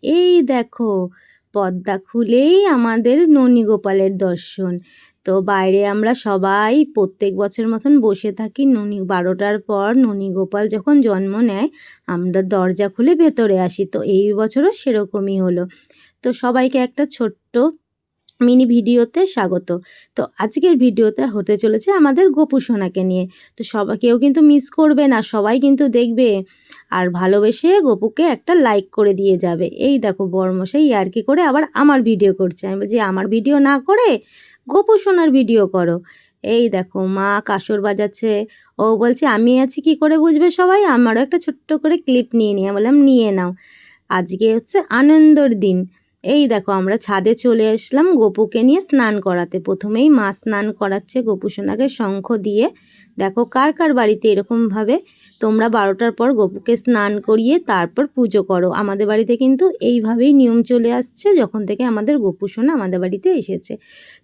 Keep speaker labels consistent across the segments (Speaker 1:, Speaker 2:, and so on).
Speaker 1: এই দেখো, পর্দা খুলেই আমাদের ননী গোপালের দর্শন। তো বাইরে আমরা সবাই প্রত্যেক বছর মতন বসে থাকি। 12টার পর ননী গোপাল যখন জন্ম নেয় আমরা দরজা খুলে ভেতরে আসি। তো এই বছরও সেরকমই হলো। তো সবাইকে একটা ছোট্ট মিনি ভিডিওতে স্বাগত। তো আজকের ভিডিওতে হতে চলেছে আমাদের গোপু সোনাকে নিয়ে। তো কেউ কিন্তু মিস করবে না, সবাই কিন্তু দেখবে আর ভালোবেসে গোপুকে একটা লাইক করে দিয়ে যাবে। এই দেখো বরমশাই ইয়ার্কি করে আবার আমার ভিডিও করছে। আমি বলছি আমার ভিডিও না করে গোপু সোনার ভিডিও করো। এই দেখো মা কাসর বাজাচ্ছে, ও বলছে আমি আছি কি করে বুঝবে সবাই, আমারও একটা ছোট্ট করে ক্লিপ নিয়ে নিয়ে বললাম নিয়ে নাও। আজকে হচ্ছে আনন্দর দিন। এই দেখো আমরা ছাদে চলে আসলাম গোপুকে নিয়ে স্নান করাতে। প্রথমেই মা স্নান করাচ্ছে গোপু সোনাকে শঙ্খ দিয়ে। দেখো কার কার বাড়িতে এরকমভাবে তোমরা 12টার পর গোপুকে স্নান করিয়ে তারপর পুজো করো। আমাদের বাড়িতে কিন্তু এইভাবেই নিয়ম চলে আসছে যখন থেকে আমাদের গোপু সোনা আমাদের বাড়িতে এসেছে।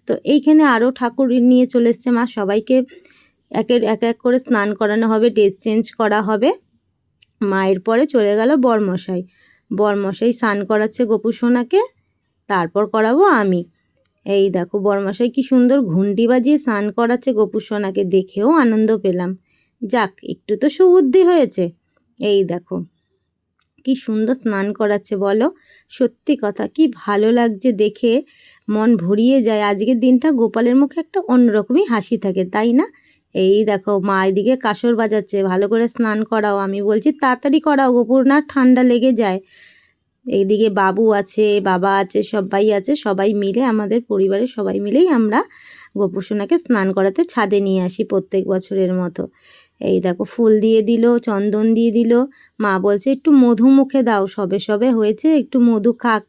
Speaker 1: তো এইখানে আরও ঠাকুর নিয়ে চলে এসছে মা, সবাইকে এক এক করে স্নান করানো হবে, ড্রেস চেঞ্জ করা হবে। মায়ের পরে চলে গেল বরমশাই। বরমশাই স্নান করাচ্ছে গোপু সোনাকে, তারপর করাবো আমি। এই দেখো বরমশাই কি সুন্দর ঘন্টি বাজিয়ে স্নান করাচ্ছে গোপু সোনাকে, দেখেও আনন্দ পেলাম। যাক একটু তো সুবুদ্ধি হয়েছে। এই দেখো কি সুন্দর স্নান করাচ্ছে বলো, সত্যি কথা কি ভালো লাগছে দেখে, মন ভরিয়ে যায়। আজকের দিনটা গোপালের মুখে একটা অন্যরকমই হাসি থাকে, তাই না? এই দেখো মা এদিকে কাসর বাজাচ্ছে, ভালো করে স্নান করাও। আমি বলছি তাড়াতাড়ি করাও, গোপুর না ঠান্ডা লেগে যায়। এইদিকে বাবু আছে, বাবা আছে, সবাই আছে, সবাই মিলে আমাদের পরিবারের সবাই মিলেই আমরা গোপু সোনাকে স্নান করাতে ছাদে নিয়ে আসি প্রত্যেক বছরের মতো। এই দেখো ফুল দিয়ে দিল, চন্দন দিয়ে দিল। মা বলছে একটু মধু মুখে দাও, সবে সবে হয়েছে, একটু মধু খাক,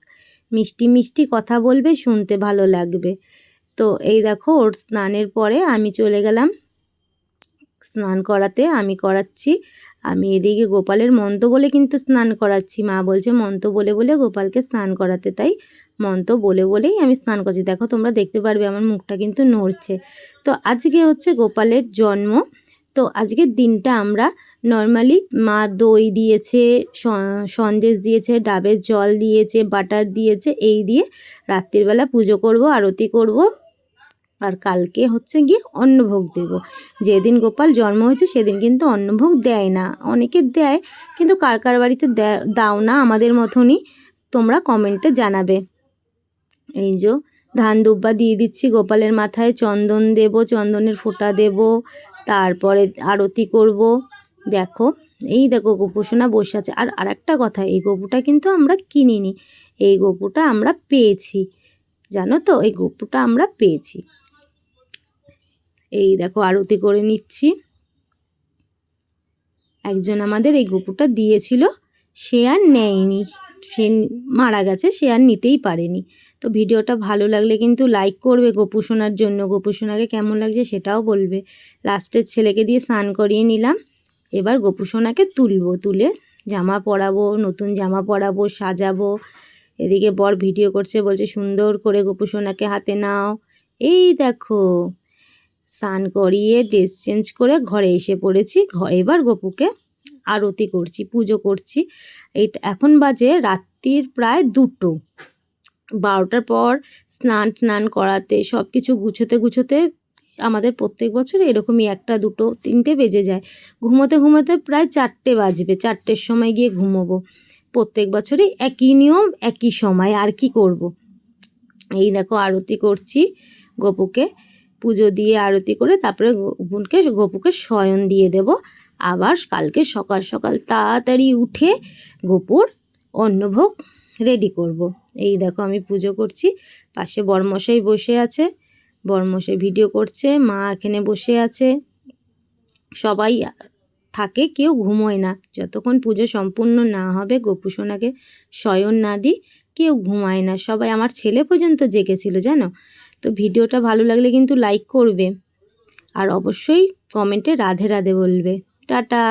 Speaker 1: মিষ্টি মিষ্টি কথা বলবে, শুনতে ভালো লাগবে। তো এই দেখো ওর স্নানের পরে আমি চলে গেলাম স্নান করাতে, আমি করাচ্ছি। আমি এদিকে গোপালের মন্ত্র বলে কিন্তু স্নান করাচ্ছি। মা বলছে মন্ত্র বলে বলে গোপালকে স্নান করাতে, তাই মন্ত্র বলে বলেই আমি স্নান করছি। দেখো তোমরা দেখতে পারবে আমার মুখটা কিন্তু নড়ছে। তো আজকে হচ্ছে গোপালের জন্ম। তো আজকের দিনটা আমরা নর্মালি মা দই দিয়েছে, সন্দেশ দিয়েছে, ডাবের জল দিয়েছে, বাটার দিয়েছে, এই দিয়ে রাত্রিবেলা পুজো করব, আরতি করব। আর কালকে হচ্ছে গিয়ে অন্নভোগ দেব। যেদিন গোপাল জন্ম হয়েছে সেদিন কিন্তু অন্নভোগ দেয় না, অনেকে দেয়, কিন্তু কার কার বাড়িতে দাও না আমাদের মতনই, তোমরা কমেন্টে জানাবে। এই যে ধান দুব্বা দিয়ে দিচ্ছি গোপালের মাথায়, চন্দন দেব, চন্দনের ফোঁটা দেব, তারপরে আরতি করব। দেখো এই দেখো গোপু সোনা বসে আছে। আর আরেকটা কথা, এই গোপুটা কিন্তু আমরা কিনিনি, এই গোপুটা আমরা পেয়েছি, জানো তো, এই গোপুটা আমরা পেয়েছি। এই দেখো আরতি করে নিচ্ছি। একজন আমাদের এই গোপুটা দিয়েছিল, সে আর নেয়নি, সে মারা গেছে, সে আর নিতেই পারেনি। তো ভিডিওটা ভালো লাগলে কিন্তু লাইক করবে গোপু সোনার জন্য। গোপু সোনাকে কেমন লাগছে সেটাও বলবে। লাস্টের ছেলেকে দিয়ে স্নান করিয়ে নিলাম। এবার গোপু সোনাকে তুলে জামা পরাবো, নতুন জামা পরাবো, সাজাবো। এদিকে বর ভিডিও করছে, বলছে সুন্দর করে গোপু সোনাকে হাতে নাও। এই দেখো স্নান করিয়ে ড্রেস চেঞ্জ করে ঘরে এসে পড়েছি। এবার গোপুকে আরতি করছি, পুজো করছি। এখন বাজে রাত্রির প্রায় 2টো। 12টার পর স্নান করাতে সব কিছু গুছোতে আমাদের প্রত্যেক বছর এরকমই 1টা 2টো 3টে বেজে যায়। ঘুমোতে প্রায় 4টে বাজবে, 4টের সময় গিয়ে ঘুমোবো। প্রত্যেক বছরই একই নিয়ম, একই সময়, আর কি করব। এই দেখো আরতি করছি, গোপুকে পুজো দিয়ে আরতি করে তারপরে গোপুকে শয়ন দিয়ে দেব। আবার কালকে সকাল সকাল তাড়াতাড়ি উঠে গোপুর অন্নভোগ রেডি করব। এই দেখো আমি পুজো করছি, পাশে বরমশাই বসে আছে, বরমশাই ভিডিও করছে, মা এখানে বসে আছে, সবাই থাকে, কেউ ঘুমোয় না যতক্ষণ পুজো সম্পূর্ণ না হবে, গোপু সোনাকে শয়ন না দিই কেউ ঘুমায় না, সবাই, আমার ছেলে পর্যন্ত জেগেছিল জানো। তো ভিডিওটা ভালো লাগলে কিন্তু লাইক করবে, আর অবশ্যই কমেন্টে রাধে রাধে বলবে। টাটা।